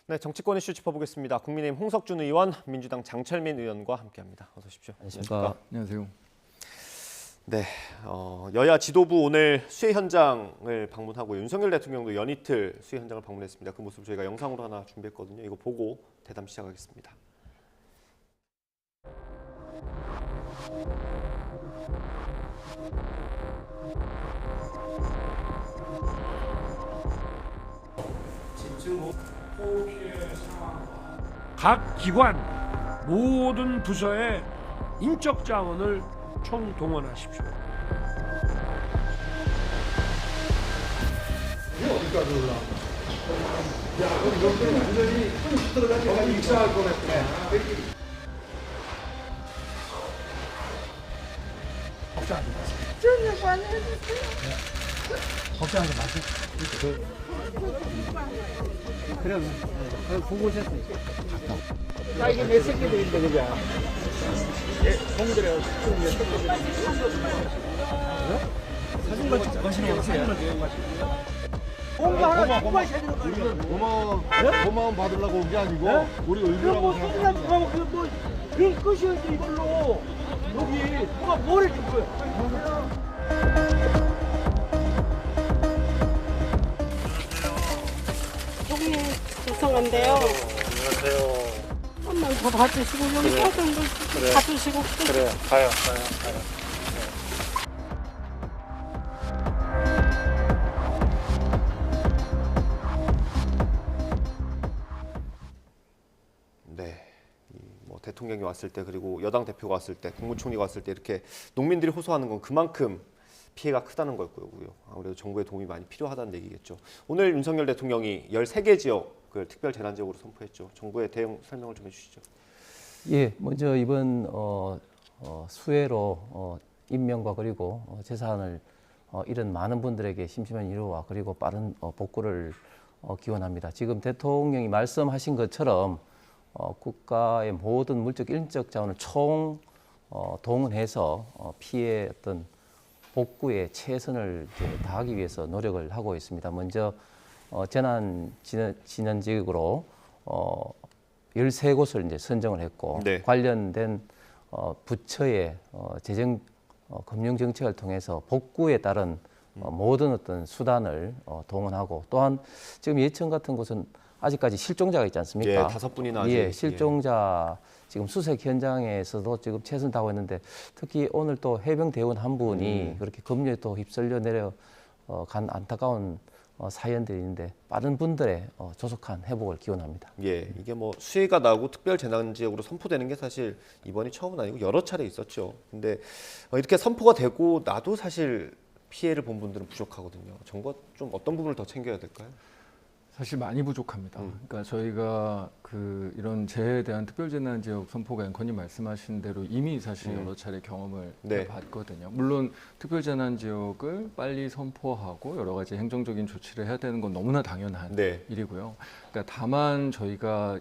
네, 정치권 이슈 짚어보겠습니다. 국민의힘 홍석준 의원, 민주당 장철민 의원과 함께합니다. 어서 오십시오. 안녕하십니까. 안녕하세요. 네, 여야 지도부 오늘 수해 현장을 방문하고 윤석열 대통령도 연이틀 수해 현장을 방문했습니다. 그 모습 저희가 영상으로 하나 준비했거든요. 이거 보고 대담 시작하겠습니다. 각 기관 모든 부서의 인적 자원을 총동원하십시오. 어디까지 올라와? 야, 그럼 여기는 완전히 들어가지 거기 입사할 뻔했구나. 걱정하지 마세요. 저녁 많이 해주세요. 걱정하지 마세요. 그래 보고 오셨어요. 나 이게 내 새끼들인데 그죠? 예, 공들여 몇 새끼들. 사진만 찍으시는 거 사진만 고마움 받으려고 온 게 아니고 우리 의무라고 생각합니다. 그럼 끝이었지 이걸로. 여기 누가 뭘 해줄 거야? 조금 죄송한데요. 안녕하세요. 한번 더 봐주시고 여기 사진 좀 봐주시고. 그래요. 가요. 네, 뭐 대통령이 왔을 때 그리고 여당 대표가 왔을 때 국무총리가 왔을 때 이렇게 농민들이 호소하는 건 그만큼 피해가 크다는 거고요. 아무래도 정부의 도움이 많이 필요하다는 얘기겠죠. 오늘 윤석열 대통령이 13개 지역을 특별 재난지역으로 선포했죠. 정부의 대응 설명을 좀 해주시죠. 예, 먼저 이번 수해로 인명과 그리고 재산을 잃은 많은 분들에게 심심한 위로와 그리고 빠른 복구를 기원합니다. 지금 대통령이 말씀하신 것처럼 국가의 모든 물적, 인적 자원을 총 동원해서 피해 어떤 복구에 최선을 다하기 위해서 노력을 하고 있습니다. 먼저 재난 진원지역으로 13곳을 이제 선정을 했고 네. 관련된 부처의 재정 금융 정책을 통해서 복구에 따른 모든 어떤 수단을 동원하고 또한 지금 예천 같은 곳은 아직까지 실종자가 있지 않습니까? 예, 5분이나 아직. 예, 실종자 지금 수색 현장에서도 지금 최선 다하고 있는데 특히 오늘 또 해병 대원 한 분이 그렇게 급류에 또 휩쓸려 내려간 안타까운 사연들이 있는데 빠른 분들의 조속한 회복을 기원합니다. 예, 이게 뭐 수해가 나고 특별 재난 지역으로 선포되는 게 사실 이번이 처음은 아니고 여러 차례 있었죠. 근데 이렇게 선포가 되고 나도 사실 피해를 본 분들은 부족하거든요. 정부가 좀 어떤 부분을 더 챙겨야 될까요? 사실 많이 부족합니다. 그러니까 저희가 이런 재해에 대한 특별재난지역 선포가 앵커님 말씀하신 대로 이미 사실 여러 차례 경험을 네. 봤거든요. 물론 특별재난지역을 빨리 선포하고 여러 가지 행정적인 조치를 해야 되는 건 너무나 당연한 네. 일이고요. 그러니까 다만 저희가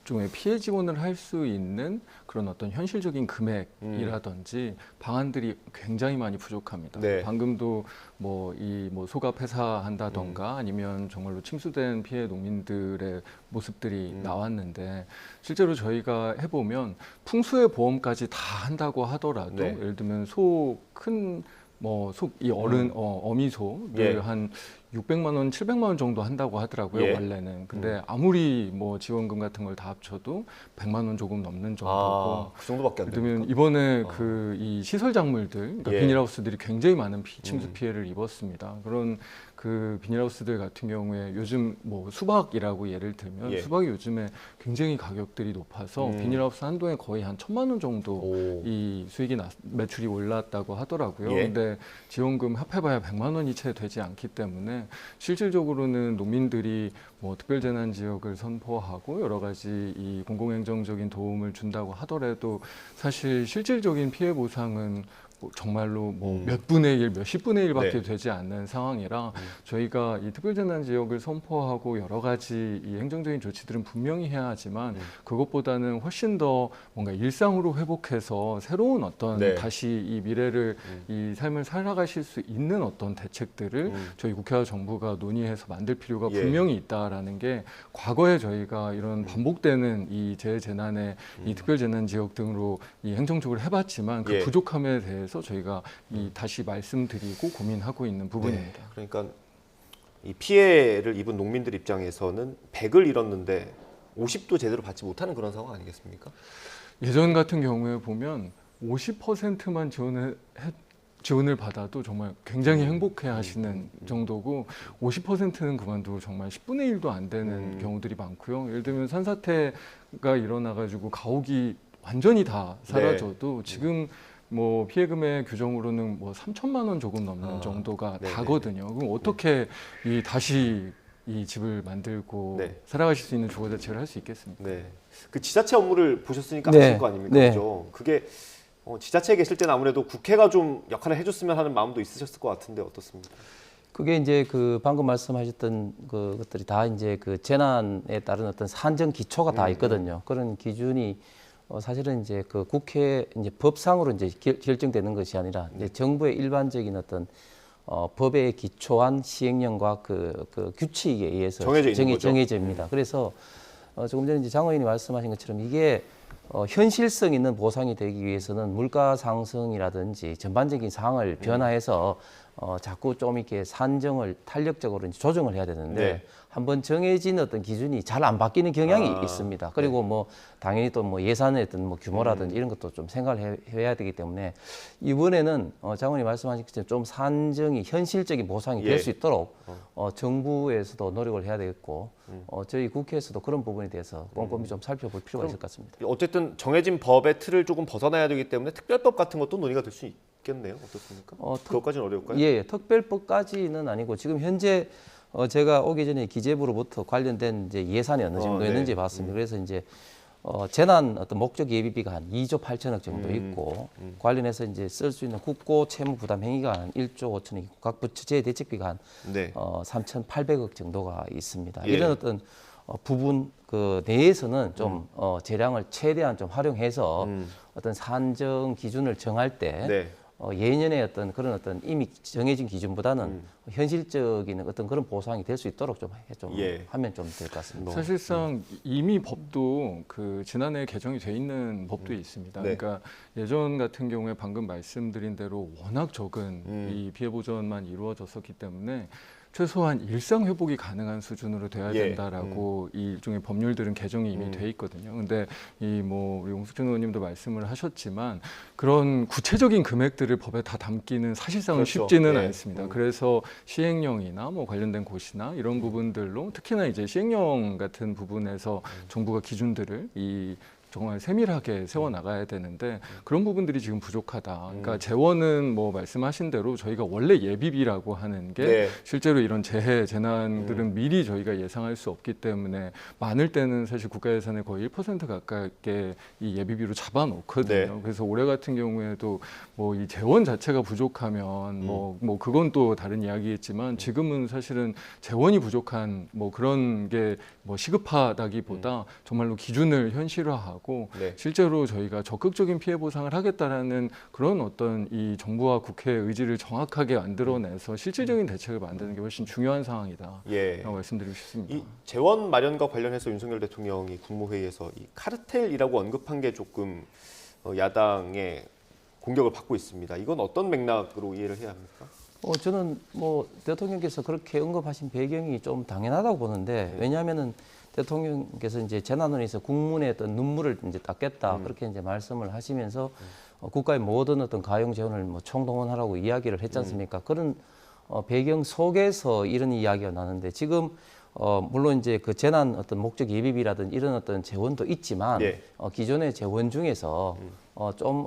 일종의 피해 지원을 할 수 있는 그런 어떤 현실적인 금액이라든지 방안들이 굉장히 많이 부족합니다. 네. 방금도 뭐 소가 폐사한다던가 아니면 정말로 침수된 피해 농민들의 모습들이 나왔는데 실제로 저희가 해보면 풍수의 보험까지 다 한다고 하더라도 네. 예를 들면 어미소를 예. 한 600만 원, 700만 원 정도 한다고 하더라고요, 예. 원래는. 근데 아무리 뭐 지원금 같은 걸 다 합쳐도 100만 원 조금 넘는 정도고. 그 정도밖에 안 예를 들면 됩니까? 이번에 이 시설 작물들, 그러니까 예. 비닐하우스들이 굉장히 많은 침수 피해를 입었습니다. 그런 비닐하우스들 같은 경우에 요즘 뭐 수박이라고 예를 들면 예. 수박이 요즘에 굉장히 가격들이 높아서 비닐하우스 한 동에 거의 한 1,000만 원 정도 이 매출이 올랐다고 하더라고요. 예. 근데 지원금 합해봐야 100만 원이 채 되지 않기 때문에 실질적으로는 농민들이 뭐 특별재난지역을 선포하고 여러 가지 이 공공행정적인 도움을 준다고 하더라도 사실 실질적인 피해 보상은 뭐 정말로 뭐 몇 분의 일, 몇십 분의 일밖에 네. 되지 않는 상황이라 저희가 이 특별재난 지역을 선포하고 여러 가지 이 행정적인 조치들은 분명히 해야 하지만 그것보다는 훨씬 더 뭔가 일상으로 회복해서 새로운 어떤 네. 다시 이 미래를 이 삶을 살아가실 수 있는 어떤 대책들을 저희 국회와 정부가 논의해서 만들 필요가 예. 분명히 있다라는 게 과거에 저희가 이런 반복되는 이 재난의 이 특별재난 지역 등으로 이 행정적으로 해봤지만 그 예. 부족함에 대해서 저희가 이 다시 말씀드리고 고민하고 있는 부분입니다. 네. 그러니까 이 피해를 입은 농민들 입장에서는 100을 잃었는데 50도 제대로 받지 못하는 그런 상황 아니겠습니까? 예전 같은 경우에 보면 50%만 지원을 받아도 정말 굉장히 행복해 하시는 정도고 50%는 그만두고 정말 10분의 1도 안 되는 경우들이 많고요. 예를 들면 산사태가 일어나가지고 가옥이 완전히 다 사라져도 지금 뭐 피해 금액 규정으로는 뭐 3천만 원 조금 넘는 정도가 네네. 다거든요. 그럼 어떻게 이 다시 이 집을 만들고 네. 살아가실 수 있는 주거 자체를 할 수 있겠습니까? 네. 그 지자체 업무를 보셨으니까 네. 아실 거 아닙니까? 네. 그죠? 그게 지자체에 계실 때는 아무래도 국회가 좀 역할을 해줬으면 하는 마음도 있으셨을 것 같은데 어떻습니까? 그게 이제 그 방금 말씀하셨던 그것들이 다 이제 그 재난에 따른 어떤 산정 기초가 다 있거든요. 그런 기준이 사실은 이제 그 국회 이제 법상으로 이제 결정되는 것이 아니라 이제 정부의 일반적인 어떤 법에 기초한 시행령과 그 규칙에 의해서 정해져 있는 거죠? 정해집니다. 그래서 조금 전에 이제 장 의원이 말씀하신 것처럼 이게 현실성 있는 보상이 되기 위해서는 물가 상승이라든지 전반적인 상황을 변화해서 자꾸 좀 이렇게 산정을 탄력적으로 이제 조정을 해야 되는데 네. 한번 정해진 어떤 기준이 잘 안 바뀌는 경향이 있습니다. 그리고 뭐 당연히 또 뭐 예산의 어떤 뭐 규모라든지 이런 것도 좀 생각을 해야 되기 때문에 이번에는 장관이 말씀하신 것처럼 좀 산정이 현실적인 보상이 될 수 있도록 정부에서도 노력을 해야 되겠고 저희 국회에서도 그런 부분에 대해서 꼼꼼히 좀 살펴볼 필요가 있을 것 같습니다. 어쨌든 정해진 법의 틀을 조금 벗어나야 되기 때문에 특별법 같은 것도 논의가 될 수 있겠네요. 어떻습니까? 그것까지는 어려울까요? 예, 특별법까지는 아니고 지금 현재 제가 오기 전에 기재부로부터 관련된 이제 예산이 어느 정도 있는지 봤습니다. 그래서 이제 재난 어떤 목적 예비비가 한 2조 8천억 정도 있고 관련해서 이제 쓸 수 있는 국고 채무 부담 행위가 한 1조 5천억 있고 각 부처 재대책비가 한 네. 3,800억 정도가 있습니다. 예. 이런 어떤 부분 그 내에서는 좀 재량을 최대한 좀 활용해서 어떤 산정 기준을 정할 때 네. 예년의 어떤 그런 어떤 이미 정해진 기준보다는 현실적인 어떤 그런 보상이 될 수 있도록 좀 예. 하면 좀 될 것 같습니다. 사실상 이미 법도 그 지난해 개정이 돼 있는 법도 있습니다. 네. 그러니까 예전 같은 경우에 방금 말씀드린 대로 워낙 적은 이 피해 보전만 이루어졌었기 때문에 최소한 일상 회복이 가능한 수준으로 돼야 예. 된다라고 이 일종의 법률들은 개정이 이미 돼 있거든요. 근데 이 뭐 우리 용석준 의원님도 말씀을 하셨지만 그런 구체적인 금액들을 법에 다 담기는 사실상은 그렇죠. 쉽지는 예. 않습니다. 그래서 시행령이나 뭐 관련된 곳이나 이런 부분들로 특히나 이제 시행령 같은 부분에서 정부가 기준들을 이 정말 세밀하게 세워 나가야 되는데 그런 부분들이 지금 부족하다. 그러니까 재원은 뭐 말씀하신 대로 저희가 원래 예비비라고 하는 게 네. 실제로 이런 재해 재난들은 미리 저희가 예상할 수 없기 때문에 많을 때는 사실 국가 예산의 거의 1% 가깝게 이 예비비로 잡아놓거든요. 네. 그래서 올해 같은 경우에도 뭐 이 재원 자체가 부족하면 뭐 그건 또 다른 이야기겠지만 지금은 사실은 재원이 부족한 뭐 그런 게 뭐 시급하다기보다 정말로 기준을 현실화하고 네. 실제로 저희가 적극적인 피해 보상을 하겠다라는 그런 어떤 이 정부와 국회의 의지를 정확하게 만들어내서 실질적인 대책을 만드는 게 훨씬 중요한 상황이다라고 예. 말씀드리고 싶습니다. 이 재원 마련과 관련해서 윤석열 대통령이 국무회의에서 이 카르텔이라고 언급한 게 조금 야당의 공격을 받고 있습니다. 이건 어떤 맥락으로 이해를 해야 합니까? 저는 뭐 대통령께서 그렇게 언급하신 배경이 좀 당연하다고 보는데 왜냐하면은 대통령께서 이제 재난원에서 국민의 어떤 눈물을 이제 닦겠다 그렇게 이제 말씀을 하시면서 국가의 모든 어떤 가용 재원을 뭐 총동원하라고 이야기를 했지 않습니까? 그런 배경 속에서 이런 이야기가 나는데 지금 물론 이제 그 재난 어떤 목적 예비비라든 이런 어떤 재원도 있지만 예. 기존의 재원 중에서 좀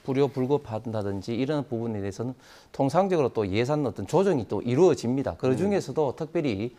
불효불급한다든지 이런 부분에 대해서는 통상적으로 또 예산 어떤 조정이 또 이루어집니다. 그 중에서도 특별히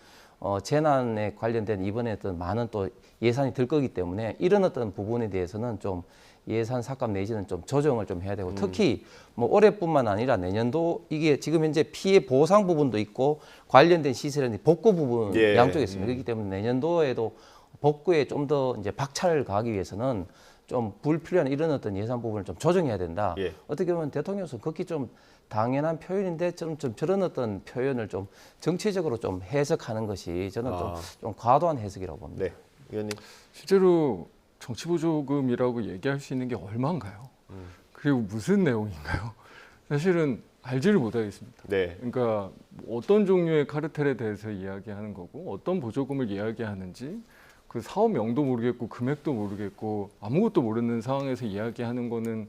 재난에 관련된 이번에 어떤 많은 또 예산이 들 거기 때문에 이런 어떤 부분에 대해서는 좀 예산 삭감 내지는 좀 조정을 좀 해야 되고 특히 뭐 올해뿐만 아니라 내년도 이게 지금 현재 피해 보상 부분도 있고 관련된 시설의 복구 부분 예. 양쪽에 있습니다. 그렇기 때문에 내년도에도 복구에 좀 더 이제 박차를 가기 위해서는 좀 불필요한 이런 어떤 예산 부분을 좀 조정해야 된다. 예. 어떻게 보면 대통령께서 극히 좀 당연한 표현인데 좀 저런 어떤 표현을 좀 정치적으로 좀 해석하는 것이 저는 좀 과도한 해석이라고 봅니다. 네, 의원님. 실제로 정치보조금이라고 얘기할 수 있는 게 얼마인가요? 그리고 무슨 내용인가요? 사실은 알지를 못하겠습니다. 네. 그러니까 어떤 종류의 카르텔에 대해서 이야기하는 거고 어떤 보조금을 이야기하는지 그 사업명도 모르겠고 금액도 모르겠고 아무것도 모르는 상황에서 이야기하는 거는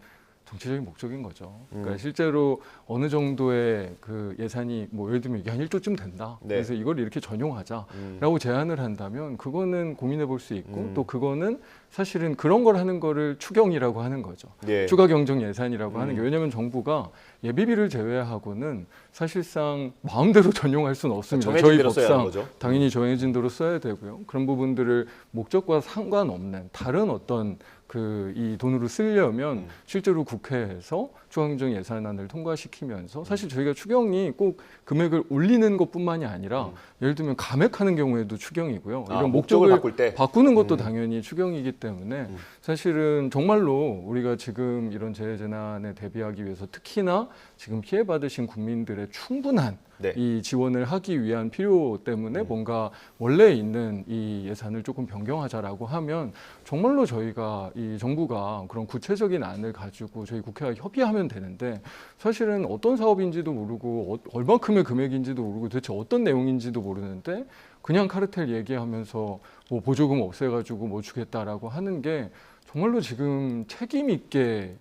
정치적인 목적인 거죠. 그러니까 실제로 어느 정도의 그 예산이 뭐 예를 들면 이게 한 1조쯤 된다. 네. 그래서 이걸 이렇게 전용하자라고 제안을 한다면 그거는 고민해 볼 수 있고 또 그거는 사실은 그런 걸 하는 거를 추경이라고 하는 거죠. 예. 추가 경정 예산이라고 하는 게 왜냐하면 정부가 예비비를 제외하고는 사실상 마음대로 전용할 수는 없습니다. 정해진 저희 대로 써야 하는 법상 거죠. 당연히 정해진 대로 써야 되고요. 그런 부분들을 목적과 상관없는 다른 어떤 그 이 돈으로 쓰려면 실제로 국회에서 추경정 예산안을 통과시키면서 사실 저희가 추경이 꼭 금액을 올리는 것뿐만이 아니라 예를 들면 감액하는 경우에도 추경이고요. 이런 목적을 목적을 바꿀 때. 바꾸는 것도 당연히 추경이기 때문에 사실은 정말로 우리가 지금 이런 재해재난에 대비하기 위해서 특히나 지금 피해받으신 국민들의 충분한 네. 이 지원을 하기 위한 필요 때문에 뭔가 원래 있는 이 예산을 조금 변경하자라고 하면 정말로 저희가 이 정부가 그런 구체적인 안을 가지고 저희 국회와 협의하면 되는데 사실은 어떤 사업인지도 모르고 얼마큼의 금액인지도 모르고 도대체 어떤 내용인지도 모르는데 그냥 카르텔 얘기하면서 뭐 보조금 없애가지고 뭐 주겠다라고 하는 게 정말로 지금 책임 있게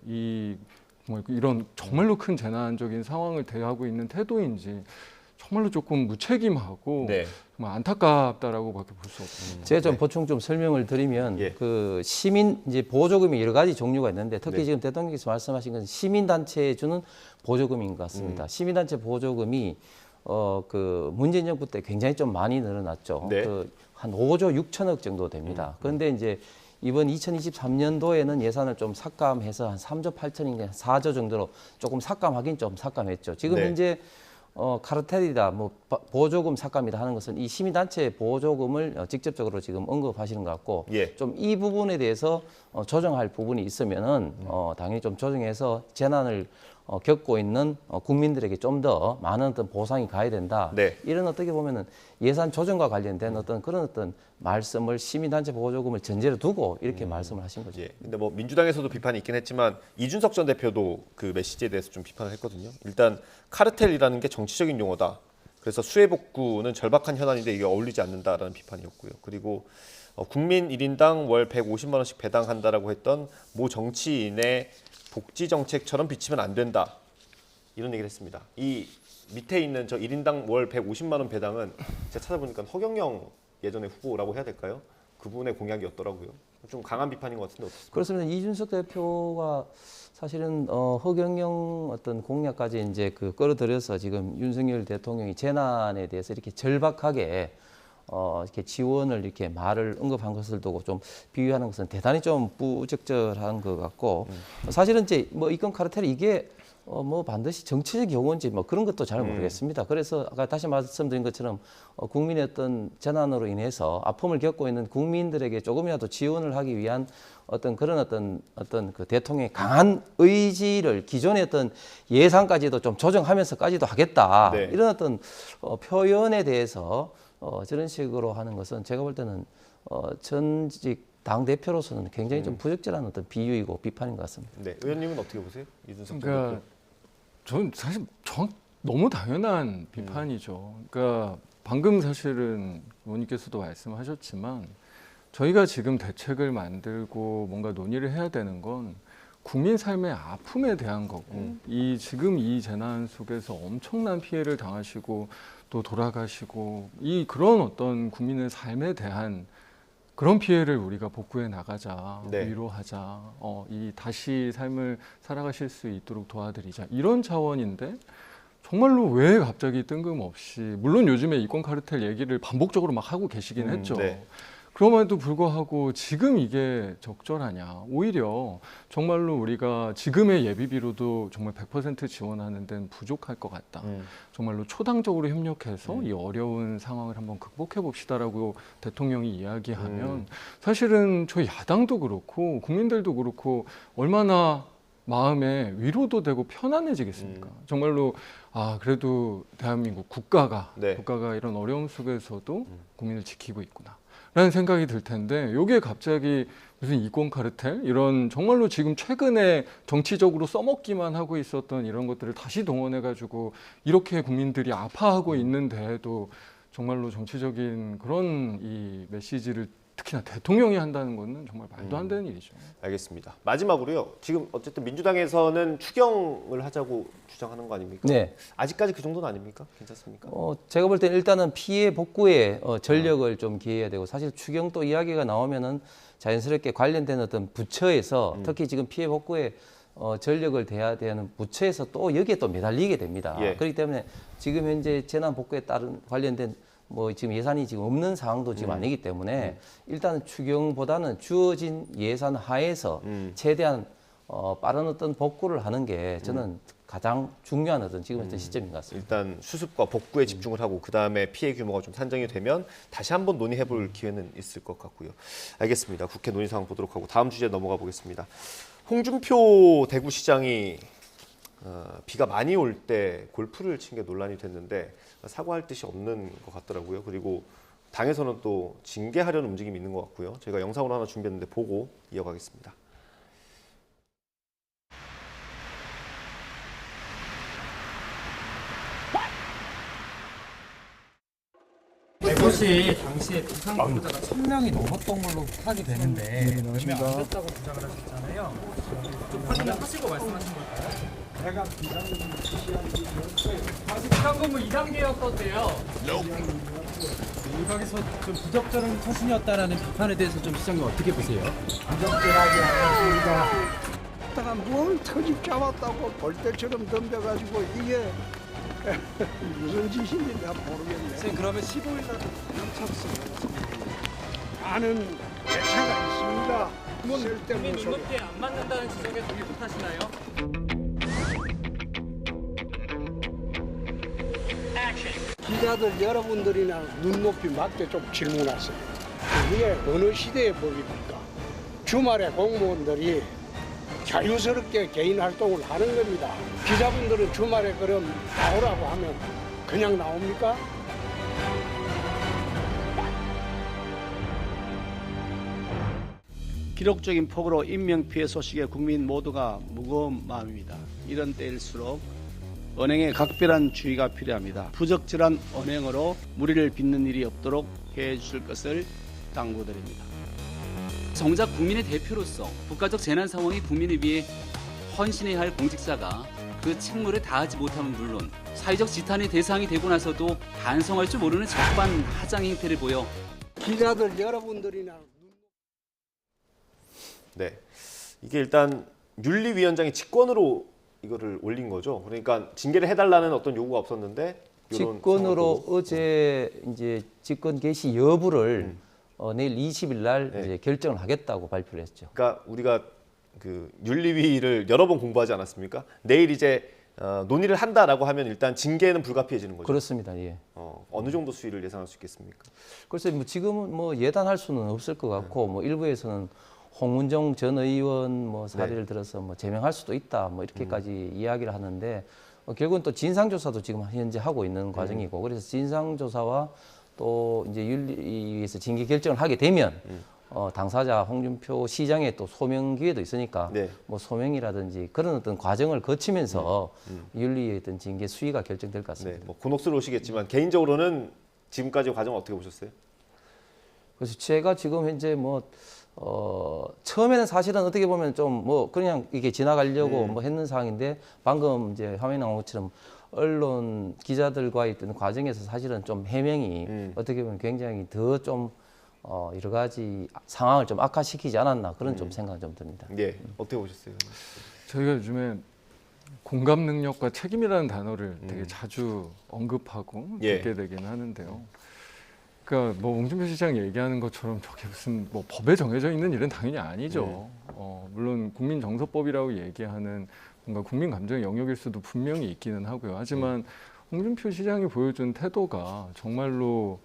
뭐 이런 정말로 큰 재난적인 상황을 대하고 있는 태도인지 정말로 조금 무책임하고 네. 정말 안타깝다라고밖에 볼 수 없습니다. 제가 좀 보충 좀 설명을 드리면 예. 그 시민 이제 보조금이 여러 가지 종류가 있는데 특히 네. 지금 대통령께서 말씀하신 것은 시민단체에 주는 보조금인 것 같습니다. 시민단체 보조금이 그 문재인 정부 때 굉장히 좀 많이 늘어났죠. 네. 그 한 5조 6천억 정도 됩니다. 그런데 이제 이번 2023년도에는 예산을 좀 삭감해서 한 3조 8천인가 4조 정도로 조금 삭감하긴 좀 삭감했죠. 지금 네. 현재 카르텔이다, 뭐 보조금 삭감이다 하는 것은 이 시민단체 보조금을 직접적으로 지금 언급하시는 것 같고 예. 좀 이 부분에 대해서 조정할 부분이 있으면은 당연히 좀 조정해서 재난을 겪고 있는 국민들에게 좀 더 많은 어떤 보상이 가야 된다. 네. 이런 어떻게 보면은 예산 조정과 관련된 어떤 그런 어떤 말씀을 시민단체 보조금을 전제로 두고 이렇게 말씀을 하신 거죠. 예. 근데 뭐 민주당에서도 비판이 있긴 했지만 이준석 전 대표도 그 메시지에 대해서 좀 비판을 했거든요. 일단 카르텔이라는 게 정치적인 용어다. 그래서 수해 복구는 절박한 현안인데 이게 어울리지 않는다라는 비판이었고요. 그리고 국민 1인당 월 150만 원씩 배당한다라고 했던 모 정치인의 복지 정책처럼 비치면 안 된다. 이런 얘기를 했습니다. 이 밑에 있는 저 1인당 월 150만 원 배당은 제가 찾아보니까 허경영 예전의 후보라고 해야 될까요? 그분의 공약이었더라고요. 좀 강한 비판인 것 같은데 어떻습니까? 그렇습니다. 이준석 대표가 사실은 허경영 어떤 공약까지 이제 그 끌어들여서 지금 윤석열 대통령이 재난에 대해서 이렇게 절박하게 이렇게 지원을 이렇게 말을 언급한 것을 두고 좀 비유하는 것은 대단히 좀 부적절한 것 같고 사실은 이제 뭐 이건 카르텔 이게 뭐 반드시 정치적 용어인지 뭐 그런 것도 잘 모르겠습니다. 그래서 아까 다시 말씀드린 것처럼 국민의 어떤 재난으로 인해서 아픔을 겪고 있는 국민들에게 조금이라도 지원을 하기 위한 어떤 그런 어떤 그 대통령의 강한 의지를 기존의 어떤 예산까지도 좀 조정하면서까지도 하겠다. 네. 이런 어떤 표현에 대해서 저런 식으로 하는 것은 제가 볼 때는 전직 당 대표로서는 굉장히 좀 부적절한 어떤 비유이고 비판인 것 같습니다. 네, 의원님은 어떻게 보세요? 이준석 전 그러니까 대표. 저는 사실 너무 당연한 비판이죠. 그러니까 방금 사실은 의원님께서도 말씀하셨지만 저희가 지금 대책을 만들고 뭔가 논의를 해야 되는 건 국민 삶의 아픔에 대한 거고 지금 이 재난 속에서 엄청난 피해를 당하시고 또 돌아가시고 그런 어떤 국민의 삶에 대한 그런 피해를 우리가 복구해 나가자, 네. 위로하자, 다시 삶을 살아가실 수 있도록 도와드리자 이런 차원인데 정말로 왜 갑자기 뜬금없이, 물론 요즘에 이권 카르텔 얘기를 반복적으로 막 하고 계시긴 했죠. 네. 그럼에도 불구하고 지금 이게 적절하냐. 오히려 정말로 우리가 지금의 예비비로도 정말 100% 지원하는 데는 부족할 것 같다. 정말로 초당적으로 협력해서 이 어려운 상황을 한번 극복해 봅시다라고 대통령이 이야기하면 사실은 저희 야당도 그렇고 국민들도 그렇고 얼마나 마음에 위로도 되고 편안해지겠습니까? 정말로 그래도 대한민국 국가가 이런 어려움 속에서도 국민을 지키고 있구나 라는 생각이 들 텐데, 요게 갑자기 무슨 이권 카르텔 이런 정말로 지금 최근에 정치적으로 써먹기만 하고 있었던 이런 것들을 다시 동원해 가지고 이렇게 국민들이 아파하고 있는데도 정말로 정치적인 그런 이 메시지를 특히나 대통령이 한다는 거는 정말 말도 안 되는 일이죠. 알겠습니다. 마지막으로요. 지금 어쨌든 민주당에서는 추경을 하자고 주장하는 거 아닙니까? 네. 아직까지 그 정도는 아닙니까? 괜찮습니까? 제가 볼 때는 일단은 피해 복구에 전력을 좀 기해야 되고, 사실 추경 또 이야기가 나오면은 자연스럽게 관련된 어떤 부처에서 특히 지금 피해 복구에 전력을 대야 되는 부처에서 또 여기에 또 매달리게 됩니다. 예. 그렇기 때문에 지금 현재 재난 복구에 따른 관련된 뭐 지금 예산이 지금 없는 상황도 지금 아니기 때문에 일단은 추경보다는 주어진 예산 하에서 최대한 빠른 어떤 복구를 하는 게 저는 가장 중요한 어떤 지금 어떤 시점인 것 같습니다. 일단 수습과 복구에 집중을 하고 그 다음에 피해 규모가 좀 산정이 되면 다시 한번 논의해볼 기회는 있을 것 같고요. 알겠습니다. 국회 논의 상황 보도록 하고 다음 주제 넘어가 보겠습니다. 홍준표 대구시장이 비가 많이 올 때 골프를 친 게 논란이 됐는데 사과할 뜻이 없는 것 같더라고요. 그리고 당에서는 또 징계하려는 움직임이 있는 것 같고요. 저희가 영상으로 하나 준비했는데 보고 이어가겠습니다. 이것이 당시에 부상 보호자가 1000명이 넘었던 걸로 파악이 되는데 이미 안 됐다고 주장을 하셨잖아요. 좀 확인을 하시고 말씀하신 걸까요? 제가 비상금을 지시한 게 당시 비상근무 2단계였던데요. 일각에서 좀 부적절한 처신이었다라는 비판에 대해서 좀 시장님 어떻게 보세요? 부적절하지 않았습니다. 다가 뭘 터집 잡았다고 벌떼처럼 덤벼가지고 이게 무슨 짓인지 나 모르겠네. 선생님 그러면 15일 날 많은 배차가 있습니다. 쓸데없는 소리. 임금피해 안 맞는다는 지적에 동의 못하시나요? 기자들 여러분들이나 눈높이 맞게 좀 질문하세요. 이게 어느 시대의 법입니까? 주말에 공무원들이 자유스럽게 개인 활동을 하는 겁니다. 기자분들은 주말에 그럼 나오라고 하면 그냥 나옵니까? 기록적인 폭우로 인명피해 소식에 국민 모두가 무거운 마음입니다. 이런 때일수록 언행에 각별한 주의가 필요합니다. 부적절한 언행으로 무리를 빚는 일이 없도록 해주실 것을 당부드립니다. 정작 국민의 대표로서 국가적 재난 상황이 국민을 위해 헌신해야 할 공직자가 그 책무를 다하지 못하면 물론 사회적 지탄의 대상이 되고 나서도 반성할 줄 모르는 적반하장 행태를 보여 기자들 여러분들이나 네, 이게 일단 윤리위원장이 직권으로 이거를 올린 거죠. 그러니까 징계를 해달라는 어떤 요구가 없었는데 직권으로 어제 이제 직권 개시 여부를 내일 20일 날 네. 이제 결정을 하겠다고 발표를 했죠. 그러니까 우리가 그 윤리위를 여러 번 공부하지 않았습니까? 내일 이제 논의를 한다라고 하면 일단 징계는 불가피해지는 거죠. 그렇습니다. 예. 어느 정도 수위를 예상할 수 있겠습니까? 글쎄 뭐 지금은 뭐 예단할 수는 없을 것 같고 뭐 일부에서는 홍문종 전 의원 뭐 사례를 들어서 뭐 제명할 수도 있다 뭐 이렇게까지 이야기를 하는데 결국은 또 진상조사도 지금 현재 하고 있는 과정이고 그래서 진상조사와 또 이제 윤리위에서 징계 결정을 하게 되면 당사자 홍준표 시장의 또 소명 기회도 있으니까 뭐 소명이라든지 그런 어떤 과정을 거치면서 윤리위의 어떤 징계 수위가 결정될 것 같습니다. 네, 뭐 곤혹스러우시겠지만 개인적으로는 지금까지 과정 어떻게 보셨어요? 그래서 제가 지금 현재 뭐 처음에는 사실은 어떻게 보면 좀 뭐 그냥 이게 지나가려고 뭐 했는 상황인데 방금 이제 화면에 나온 것처럼 언론 기자들과의 어떤 과정에서 사실은 좀 해명이 어떻게 보면 굉장히 더 좀 여러 가지 상황을 좀 악화시키지 않았나 그런 좀 생각이 좀 듭니다. 예, 어떻게 보셨어요? 저희가 요즘에 공감 능력과 책임이라는 단어를 되게 자주 언급하고 예. 듣게 되긴 하는데요. 그러니까 뭐 홍준표 시장 얘기하는 것처럼 저게 무슨 뭐 법에 정해져 있는 일은 당연히 아니죠. 물론 국민정서법이라고 얘기하는 뭔가 국민 감정의 영역일 수도 분명히 있기는 하고요. 하지만 홍준표 시장이 보여준 태도가 정말로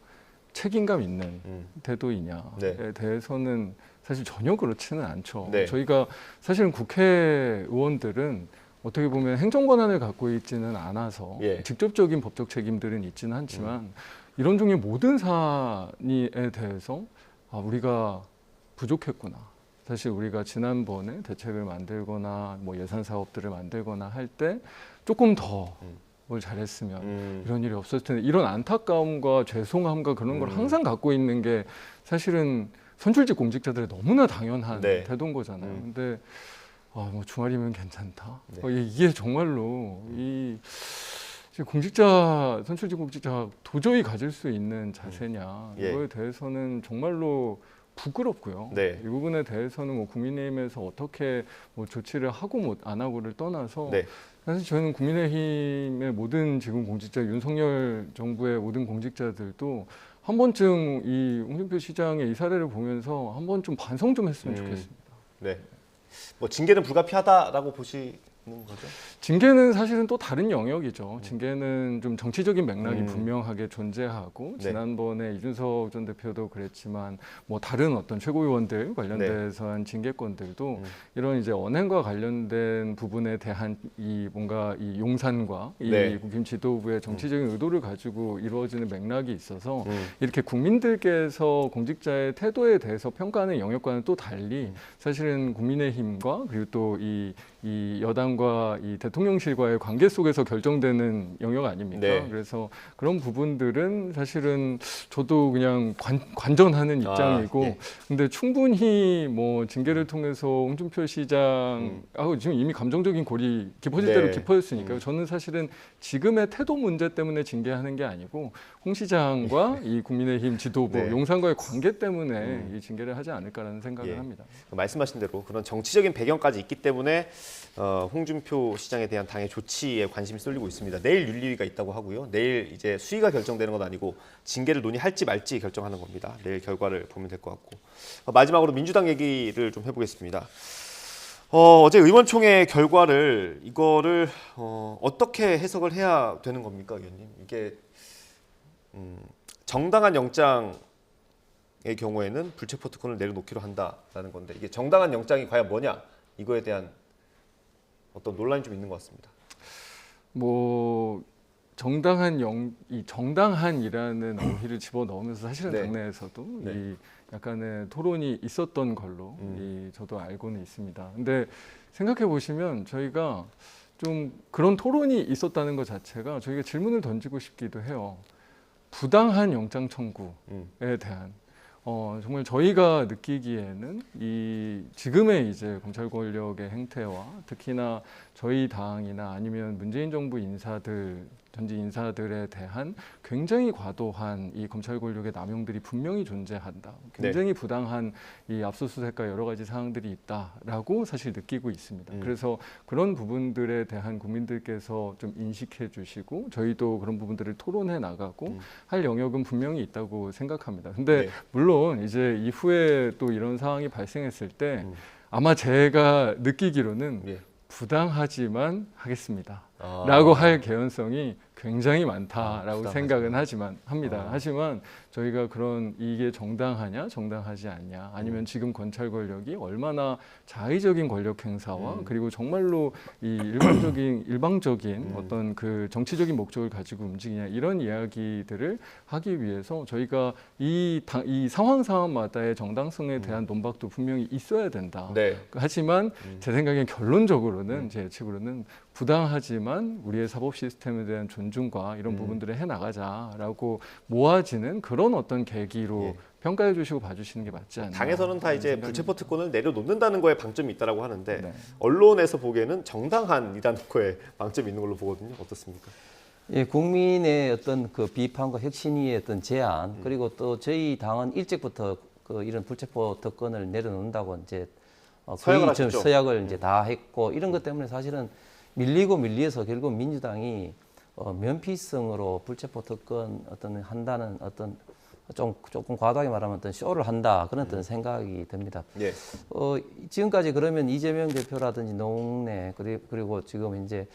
책임감 있는 태도이냐에 네. 대해서는 사실 전혀 그렇지는 않죠. 네. 저희가 사실은 국회의원들은 어떻게 보면 행정 권한을 갖고 있지는 않아서 예. 직접적인 법적 책임들은 있지는 않지만 이런 종류의 모든 사안에 대해서 우리가 부족했구나. 사실 우리가 지난번에 대책을 만들거나 뭐 예산 사업들을 만들거나 할 때 조금 더 뭘 잘했으면 이런 일이 없었을 텐데 이런 안타까움과 죄송함과 그런 걸 항상 갖고 있는 게 사실은 선출직 공직자들의 너무나 당연한 네. 태도인 거잖아요. 근데 뭐 주말이면 괜찮다. 네. 이게 정말로 이 공직자 선출직 공직자 도저히 가질 수 있는 자세냐 예. 이거에 대해서는 정말로 부끄럽고요. 네. 이 부분에 대해서는 뭐 국민의힘에서 어떻게 뭐 조치를 하고 안 하고를 떠나서 네. 사실 저는 국민의힘의 모든 지금 공직자 윤석열 정부의 모든 공직자들도 한 번쯤 이 홍준표 시장의 이 사례를 보면서 한 번쯤 반성 좀 했으면 좋겠습니다. 네. 뭐 징계는 불가피하다라고 보시는 거죠? 징계는 사실은 또 다른 영역이죠. 징계는 좀 정치적인 맥락이 분명하게 존재하고 네. 지난번에 이준석 전 대표도 그랬지만 뭐 다른 어떤 최고위원들 관련돼서 한 징계권들도 이런 이제 언행과 관련된 부분에 대한 이 뭔가 이 용산과 네. 이 국힘 지도부의 정치적인 의도를 가지고 이루어지는 맥락이 있어서 이렇게 국민들께서 공직자의 태도에 대해서 평가하는 영역과는 또 달리 사실은 국민의힘과 그리고 또 이 여당과 이 대통령실과의 관계 속에서 결정되는 영역 아닙니까? 네. 그래서 그런 부분들은 사실은 저도 그냥 관전하는 입장이고, 예. 근데 충분히 뭐 징계를 통해서 홍준표 시장하고 지금 이미 감정적인 골이 깊어질 네. 대로 깊어졌으니까요. 저는 사실은 지금의 태도 문제 때문에 징계하는 게 아니고 홍 시장과 이 국민의힘 지도부 네. 용산과의 관계 때문에 이 징계를 하지 않을까라는 생각을 예. 합니다. 말씀하신 대로 그런 정치적인 배경까지 있기 때문에 홍준표 시장에 대한 당의 조치에 관심이 쏠리고 있습니다. 내일 윤리위가 있다고 하고요. 내일 이제 수위가 결정되는 건 아니고 징계를 논의할지 말지 결정하는 겁니다. 내일 결과를 보면 될 것 같고 마지막으로 민주당 얘기를 좀 해보겠습니다. 어제 의원총회 결과를 이거를 어떻게 해석을 해야 되는 겁니까, 의원님? 이게 정당한 영장의 경우에는 불체포 특권을 내려놓기로 한다라는 건데 이게 정당한 영장이 과연 뭐냐 이거에 대한 어떤 논란이 좀 있는 것 같습니다. 뭐 이 정당한이라는 어휘를 집어 넣으면서 사실은 네. 당내에서도 네. 이 약간의 토론이 있었던 걸로 저도 알고는 있습니다. 근데 생각해 보시면 저희가 좀 그런 토론이 있었다는 것 자체가 저희가 질문을 던지고 싶기도 해요. 부당한 영장 청구에 대한 정말 저희가 느끼기에는 이 지금의 이제 검찰 권력의 행태와 특히나 저희 당이나 아니면 문재인 정부 인사들 전직 인사들에 대한 굉장히 과도한 이 검찰 권력의 남용들이 분명히 존재한다. 굉장히 부당한 이 압수수색과 여러 가지 사항들이 있다라고 사실 느끼고 있습니다. 그래서 그런 부분들에 대한 국민들께서 좀 인식해 주시고 저희도 그런 부분들을 토론해 나가고 할 영역은 분명히 있다고 생각합니다. 근데 물론 이제 이후에 또 이런 상황이 발생했을 때 아마 제가 느끼기로는 부당하지만 하겠습니다. 라고 할 개연성이 굉장히 많다라고 생각은 합니다. 하지만 저희가 그런 이게 정당하냐, 정당하지 않냐, 아니면 지금 검찰 권력이 얼마나 자의적인 권력 행사와 그리고 정말로 이 일방적인 어떤 그 정치적인 목적을 가지고 움직이냐 이런 이야기들을 하기 위해서 저희가 이 상황마다의 정당성에 대한 논박도 분명히 있어야 된다. 네. 하지만 제 생각엔 결론적으로는 제 예측으로는 부당하지만 우리의 사법 시스템에 대한 존중과 이런 부분들을 해나가자라고 모아지는 그런 어떤 계기로 평가해 주시고 봐주시는 게 맞지 않나. 당에서는 다 이제 불체포 특권을 내려놓는다는 거에 방점이 있다고 하는데 네. 언론에서 보기에는 정당한이라는 거에 방점이 있는 걸로 보거든요. 어떻습니까? 예, 국민의 어떤 그 비판과 혁신위의 어떤 제안 그리고 또 저희 당은 일찍부터 그 이런 불체포 특권을 내려놓는다고 이제 서약을 하셨죠? 서약을 이제 다 했고 이런 것 때문에 사실은 밀려서 결국 민주당이 면피성으로 불체포 특권 한다는 조금 과도하게 말하면 어떤 쇼를 한다 그런 어떤 생각이 듭니다. 예. 지금까지 그러면 이재명 대표라든지 노웅래 그리고 지금 이제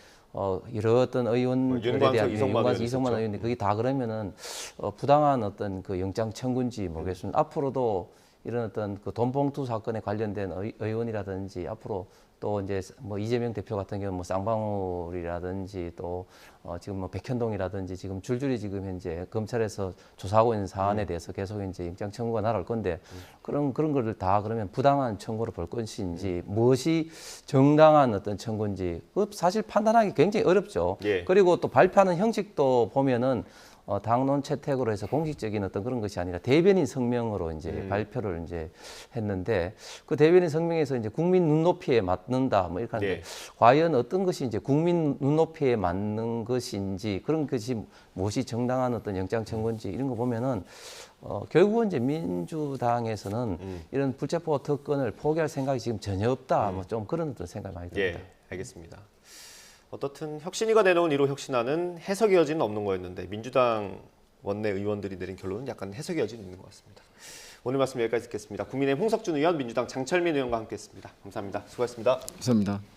여러 어떤 의원들에 대한 윤관석, 이성만 의원이 그게 다 그러면은 부당한 어떤 그 영장 청구인지 모르겠습니다. 앞으로도 이런 어떤 그 돈봉투 사건에 관련된 의원이라든지 앞으로 또 이제 뭐 이재명 대표 같은 경우는 뭐 쌍방울이라든지 또 지금 뭐 백현동이라든지 지금 줄줄이 지금 현재 검찰에서 조사하고 있는 사안에 대해서 계속 이제 영장 청구가 날아올 건데 그런 거를 다 그러면 부당한 청구로 볼 것인지 무엇이 정당한 어떤 청구인지 사실 판단하기 굉장히 어렵죠. 예. 그리고 또 발표하는 형식도 보면은 당론 채택으로 해서 공식적인 어떤 그런 것이 아니라 대변인 성명으로 이제 발표를 이제 했는데 그 대변인 성명에서 이제 국민 눈높이에 맞는다 뭐 이렇게 하는데 과연 어떤 것이 이제 국민 눈높이에 맞는 것인지 그런 것이 무엇이 정당한 어떤 영장 청구인지 이런 거 보면은 결국은 이제 민주당에서는 이런 불체포 특권을 포기할 생각이 지금 전혀 없다 뭐 좀 그런 어떤 생각이 많이 듭니다. 예, 알겠습니다. 어떻든 혁신위가 내놓은 1호 혁신안은 해석의 여지는 없는 거였는데 민주당 원내 의원들이 내린 결론은 약간 해석의 여지는 있는 것 같습니다. 오늘 말씀 여기까지 듣겠습니다. 국민의힘 홍석준 의원, 민주당 장철민 의원과 함께했습니다. 감사합니다. 수고하셨습니다. 감사합니다.